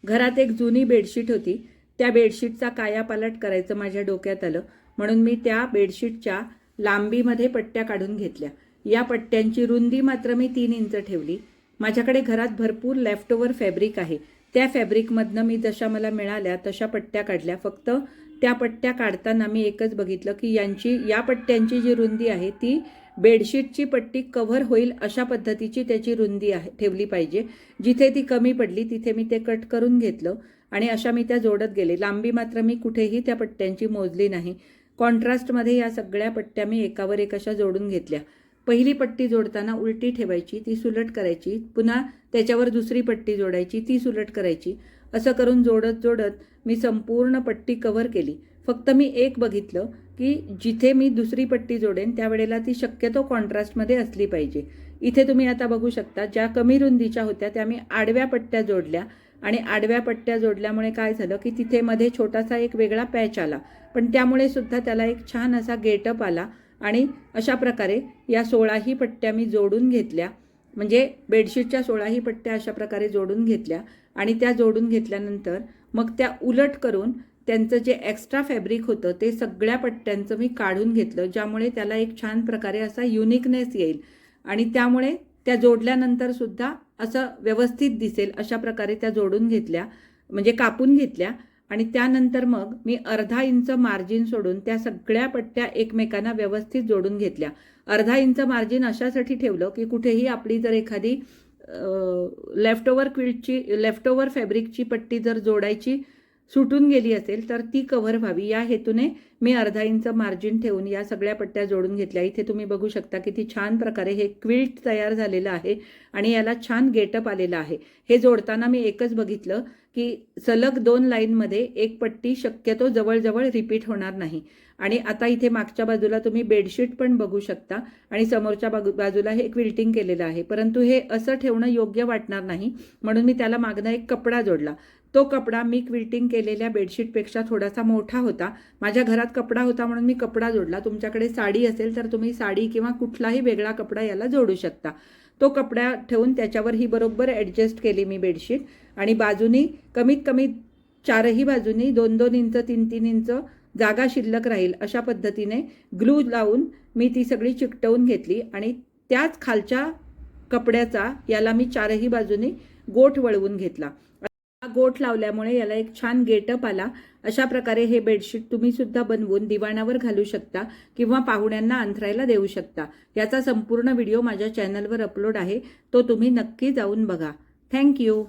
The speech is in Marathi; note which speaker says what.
Speaker 1: घरात एक जुनी बेडशीट होती. त्या बेडशीटचा कायापालट करायचं माझ्या डोक्यात आलं, म्हणून मी त्या बेडशीटच्या लांबीमध्ये पट्ट्या काढून घेतल्या. या पट्ट्यांची रुंदी मात्र मी 3 इंच ठेवली. माझ्याकडे घरात भरपूर लेफ्टओव्हर फॅब्रिक आहे. त्या फॅब्रिकमधनं मी जशा मला मिळाल्या तशा पट्ट्या काढल्या. फक्त त्या पट्ट्या काढताना मी एकच बघितलं की या पट्ट्यांची जी रुंदी आहे ती बेडशीटची पट्टी कव्हर होईल अशा पद्धतीची त्याची रुंदी आहे ठेवली पाहिजे. जिथे ती कमी पडली तिथे मी ते कट करून घेतलं आणि अशा मी त्या जोडत गेले. लांबी मात्र मी कुठेही त्या पट्ट्यांची मोजली नाही. कॉन्ट्रास्टमध्ये या सगळ्या पट्ट्या मी एकावर एक अशा जोडून घेतल्या. पहिली पट्टी जोडताना उलटी ठेवायची, ती सुलट करायची, पुन्हा त्याच्यावर दुसरी पट्टी जोडायची, ती सुलट करायची. असं करून जोडत मी संपूर्ण पट्टी कव्हर केली. फक्त मी एक बघितलं की जिथे मी दुसरी पट्टी जोडेन त्यावेळेला ती शक्यतो कॉन्ट्रास्टमध्ये असली पाहिजे. इथे तुम्ही आता बघू शकता ज्या कमी रुंदीच्या होत्या त्या मी आडव्या पट्ट्या जोडल्या आणि आडव्या पट्ट्या जोडल्यामुळे काय झालं की तिथे मध्ये छोटासा एक वेगळा पॅच आला, पण त्यामुळे सुद्धा त्याला एक छान असा गेटअप आला. आणि अशा प्रकारे या 16ही पट्ट्या मी जोडून घेतल्या. म्हणजे बेडशीटच्या 16ही पट्ट्या अशा प्रकारे जोडून घेतल्या आणि त्या जोडून घेतल्यानंतर मग त्या उलट करून त्यांचं जे एक्स्ट्रा फॅब्रिक होतं ते सगळ्या पट्ट्यांचं मी काढून घेतलं, ज्यामुळे त्याला एक छान प्रकारे असा युनिकनेस येईल आणि त्यामुळे त्या जोडल्यानंतर सुद्धा असं व्यवस्थित दिसेल अशा प्रकारे त्या जोडून घेतल्या, म्हणजे कापून घेतल्या. आणि त्यानंतर मग मी अर्धा इंच मार्जिन सोडून त्या सगळ्या पट्ट्या एकमेकांना व्यवस्थित जोडून घेतल्या. अर्धा इंच मार्जिन अशासाठी ठेवलं की कुठेही आपली जर एखादी लेफ्टओव्हर फॅब्रिकची पट्टी जर जोडायची सुटून गेली असेल तर ती कव्हर व्हावी, या हेतूने मी अर्धा इंच मार्जिन ठेवून या सगळ्या पट्ट्या जोडून घेतल्या. इथे तुम्ही बघू शकता किती छान प्रकारे हे क्विल्ट तयार झालेलं आहे आणि याला छान गेटअप आलेला आहे. हे जोडताना मी एकच बघितलं की सलग 2 लाईनमध्ये एक पट्टी शक्यतो जवळजवळ रिपीट होणार नाही. आणि आता इथे मागच्या बाजूला तुम्ही बेडशीट पण बघू शकता आणि समोरच्या बाजूला हे क्विल्टिंग केलेलं आहे, परंतु हे असं ठेवणं योग्य वाटणार नाही, म्हणून मी त्याला मागणं एक कपडा जोडला. तो कपडा मी क्विल्टिंग केलेल्या बेडशीटपेक्षा थोडासा मोठा होता. माझ्या घरात कपडा होता म्हणून मी कपडा जोडला. तुमच्याकडे साडी असेल तर तुम्ही साडी किंवा कुठलाही वेगळा कपडा याला जोडू शकता. तो कपडा ठेवून त्याच्यावर ही बरोबर ॲडजस्ट केली मी बेडशीट आणि बाजूनी कमीत कमी 4ही बाजूनी 2-2 इंच 3-3 इंच जागा शिल्लक राहील अशा पद्धतीने ग्लू लावून मी ती सगळी चिकटवून घेतली आणि त्याच खालच्या कपड्याचा याला मी 4ही बाजूनी गोठ वळवून घेतला. गोठ लावल्यामुळे याला एक छान गेटअप आला. अशा प्रकारे हे बेडशीट तुम्ही सुद्धा बनवून दिवाणावर घालू शकता किंवा पाहुण्यांना अंथरायला देऊ शकता. याचा संपूर्ण व्हिडिओ माझ्या चॅनलवर अपलोड आहे, तो तुम्ही नक्की जाऊन बघा. थँक्यू.